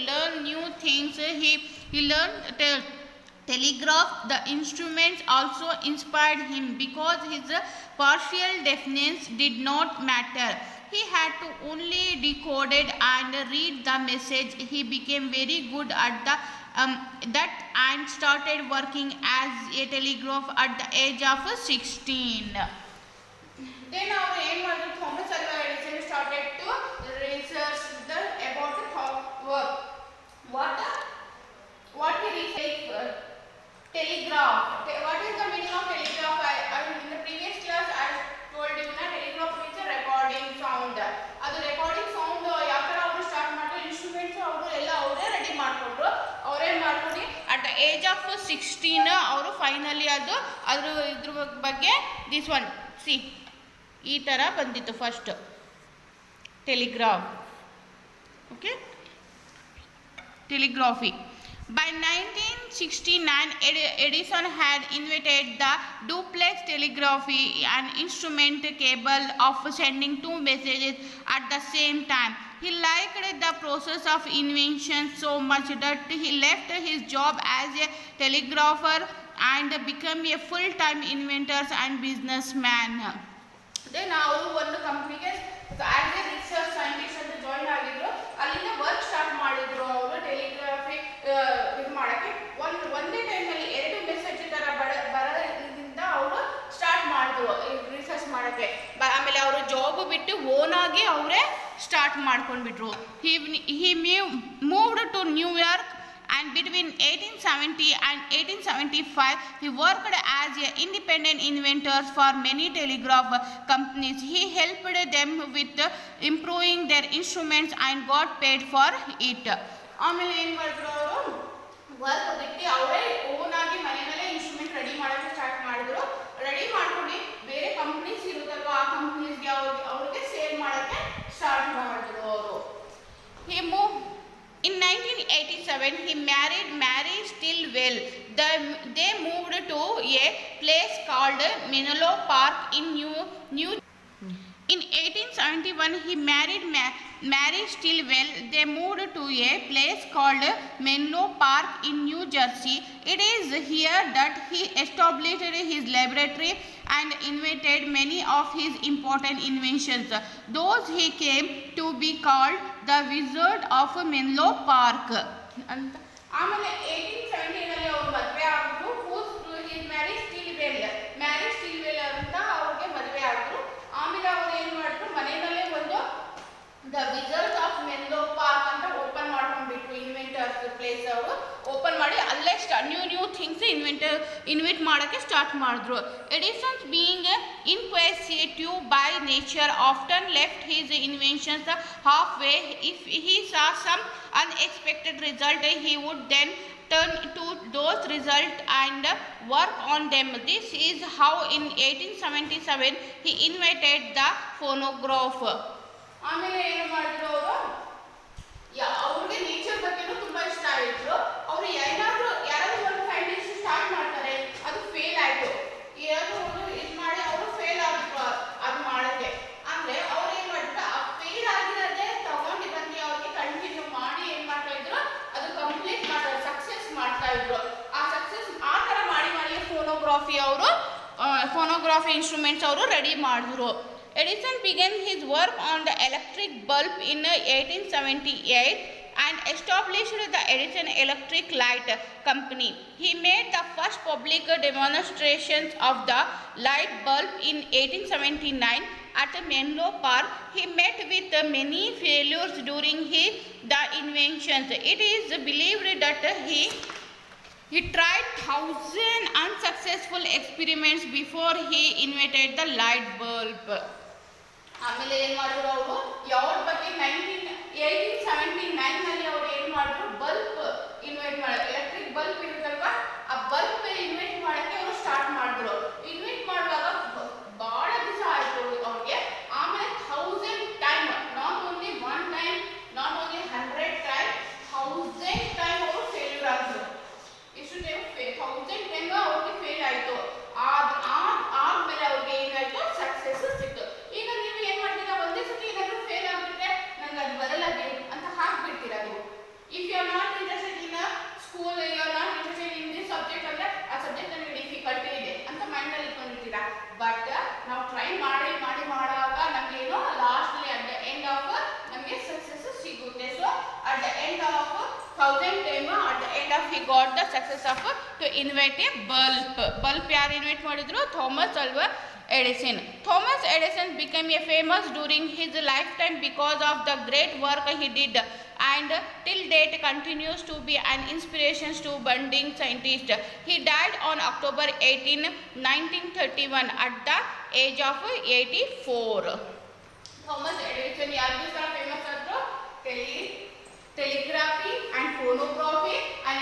learn new things. He learned telegraph. The instruments also inspired him because his partial deafness did not matter. He had to only decode it and read the message. He became very good at that and started working as a telegraph at the age of 16. Then our aim was Thomas Alva Edison started to research about the work. What he researched telegraph. What is the meaning of telegraph? In the previous class I told you that telegraph means a recording sound. ಅದು recording sound ಯಾವ ತರ ಅವರು start ಮಾಡ್ತಾರೆ instruments ಅವರು ಎಲ್ಲ ಅವರೇ ready ಮಾಡ್ಕೊಂಡ್ರು. ಅವರೇ ಮಾಡ್ಕೊಂಡು at the age of 16 ಅವರು ಫೈನಲಿ ಇದ್ರ ಬಗ್ಗೆ ದಿಸ್ ಒನ್ ಸಿ ಈ ತರ ಬಂದಿತ್ತು first telegraph. Okay, telegraphy. By 1969, Edison had invented the duplex telegraphy, an instrument capable of sending two messages at the same time. He liked the process of invention so much that he left his job as a telegrapher and became a full-time inventor and businessman. Then ಅವರು ಒಂದು ಕಂಪ್ನಿಗೆ as A research scientist ಅಂತ join ಆಗಿದ್ರು. ಅಲ್ಲಿಂದ work start ಮಾಡಿದ್ರು ಅವರು ಟೆಲಿಗ್ರಾಫಿ ಇದು ಮಾಡೋಕ್ಕೆ. ಒಂದೇ ಟೈಮಲ್ಲಿ 2 ಮೆಸೇಜ್ ಥರ ಬರೋದ್ರಿಂದ ಅವರು ಸ್ಟಾರ್ಟ್ ಮಾಡಿದ್ರು ರಿಸರ್ಚ್ ಮಾಡೋಕ್ಕೆ. ಆಮೇಲೆ ಅವರು ಜಾಬ್ ಬಿಟ್ಟು ಓನಾಗಿ ಅವರೇ start ಮಾಡ್ಕೊಂಡ್ಬಿಟ್ರು. he moved to New York, and between 1870 and 1875 he worked as an independent inventor for many telegraph companies. He helped them with improving their instruments and got paid for it. ಆಮೇಲೆ ಏನು ಮಾಡಿದ್ರು ಅವರು work ಬಿಟ್ಟು ಅವರೇ ಓನಾಗಿ ಮನೆಯಲ್ಲೇ instrument ready ಮಾಡೋಕ್ಕೆ start ಮಾಡಿದ್ರು. Ready ಮಾಡ್ಕೊಂಡು ಬೇರೆ ಕಂಪ್ನೀಸ್ ಇರುತ್ತಲ್ವ ಆ ಕಂಪ್ನೀಸ್ಗೆ ಅವ್ರಿಗೆ ಸೇಲ್ ಮಾಡೋಕ್ಕೆ ಸ್ಟಾರ್ಟ್ ಮಾಡಿದ್ರು ಅವರು. he moved In 1987, he married Mary Stilwell. They moved to a place called Menlo Park in In 1871, he married Mary Stilwell. They moved to a place called Menlo Park in New Jersey. It is here that he established his laboratory and invented many of his important inventions. Those he came to be called the Wizard of Menlo Park. ಆಮೇಲೆ 1870 ಅವರು ಮದುವೆ ಆಗಿದ್ರು. Marry ಸ್ಟಿಲ್ವೆಲ್ ಅಂತ ಅವ್ರಿಗೆ ಮದುವೆ ಆಗಿದ್ರು. ಆಮೇಲೆ ಅವ್ರು ಏನು ಮಾಡಿದ್ರು ಮನೆಯಲ್ಲೇ ಒಂದು ದ ವಿಜರ್ಸ್ ಆಫ್ ಮೆನ್ಲೋ ಪಾರ್ಕ್ ಅಂತ ಓಪನ್ ಮಾಡ್ಕೊಂಡ್ಬಿಟ್ರು. ಇನ್ವೆಂಟರ್ಸ್ ಪ್ಲೇಸ್ ಅವರು ಓಪನ್ ಮಾಡಿ ಅಲ್ಲೇ ನ್ಯೂ ಥಿಂಗ್ಸ್ ಇನ್ವೆಂಟ್ ಮಾಡೋಕ್ಕೆ ಸ್ಟಾರ್ಟ್ ಮಾಡಿದ್ರು. ಎಡಿಸನ್ಸ್ being inquisitive by nature often left his inventions halfway. If he saw some unexpected result, he would then turn to those results and work on them. This is how in 1877 he invented the phonograph. ಆಮೇಲೆ ಏನು ಮಾಡಿದ್ರು ಅವರು ಅವ್ರಿಗೆ nature ಬಗ್ಗೆನೂ ತುಂಬ ಇಷ್ಟ ಆಯಿತು. ಅವರು ಯಾರಾದ್ರೂ ಒಂದು ಸೈಂಟಿಸ್ಟ್ ಸ್ಟಾರ್ಟ್ ಮಾಡ್ತಾರೆ, ಅದು ಫೇಲ್ ಆಯಿತು. ಯಾರಾದ್ರೂ ಇದು ಮಾಡಿ ಅವರು ಫೇಲ್ ಆಗಿದ್ರು ಅದು ಮಾಡೋಕ್ಕೆ. ಅಂದರೆ ಅವ್ರು ಏನು ಮಾಡಿದ್ರು ಆ ಫೇಲ್ ಆಗಿರೋದೇ ತಗೊಂಡು ಬಂದು ಅವ್ರಿಗೆ ಕಂಟಿನ್ಯೂ ಮಾಡಿ ಏನು ಮಾಡ್ತಾ ಇದ್ರು ಅದು ಕಂಪ್ಲೀಟ್ ಮಾಡೋದು ಸಕ್ಸಸ್ ಮಾಡ್ತಾ ಇದ್ರು. ಆ ಸಕ್ಸಸ್ ಆ ಥರ ಮಾಡಿ ಫೋನೋಗ್ರಾಫಿ ಇನ್ಸ್ಟ್ರೂಮೆಂಟ್ಸ್ ಅವರು ರೆಡಿ ಮಾಡಿದ್ರು. Edison began his work on the electric bulb in 1878 and established the Edison Electric Light Company. He made the first public demonstrations of the light bulb in 1879 at Menlo Park. He met with many failures during the inventions. It is believed that he tried 1,000 unsuccessful experiments before he invented the light bulb. ಆಮೇಲೆ ಏನು ಮಾಡಿದ್ರು ಅವರು ಯಾವ್ರ ಬಗ್ಗೆ 1879 ಅವರು ಏನು ಮಾಡಿದ್ರು bulb invent ಮಾಡಿದ್ರು. ಎಲೆಕ್ಟ್ರಿಕ್ ಬಲ್ಬ್ ಇರುತ್ತಲ್ವಾ ಆ ಬಲ್ಬ್ ಇನ್ವೆಂಟ್ ಮಾಡೋಕ್ಕೆ ಅವರು ಸ್ಟಾರ್ಟ್ ಮಾಡಿದ್ರು. ಇನ್ವೆಂಟ್ ಮಾಡುವಾಗ ಭಾಳ ದಿವಸ ಆಯಿತು ಅವ್ರಿಗೆ. ಆಮೇಲೆ 1000 time, not only 1 time, not only 100 time, 1000 time ಅವರು ಫೇಲ್ಯೂರ್ ಆಗಿದ್ರು. ಇಷ್ಟು ಟೈಮ್ 1000 ಟೈಮ್ ಅವ್ರಿಗೆ ಫೇಲ್ ಆಯಿತು. ಆದ್ಮೇಲೆ ಅವ್ರಿಗೆ ಏನಾಯಿತು ಸಕ್ಸಸ್ ಸಿಕ್ತು. ಈಗ ನೀವು ಏನು ಮಾಡ್ತೀರಾ, ಒಂದೇ ಸತಿ ಏನಾದರೂ ಫೇಲ್ ಆಗಿಬಿಟ್ರೆ ನನಗೆ ಅದು ಬರಲ್ಲ ಅಂತ ಹಾಕ್ಬಿಡ್ತೀರಾ ನೀವು. If you he got the success of to invent a bulb ಯಾರು ಇನ್ವೆಂಟ್ ಮಾಡಿದ್ರು? ಥಾಮಸ್ ಅಲ್ವಾ Edison. Thomas Edison became a famous during his lifetime because of the great work he did, and till date continues to be an inspiration to budding scientists. He died on October 18, 1931 at the age of 84. Thomas Edison ಯಾರಿಗೋಸ್ಕರ famous ಆದ್ರು? ಟೆಲಿಗ್ರಾಫಿ and phonography and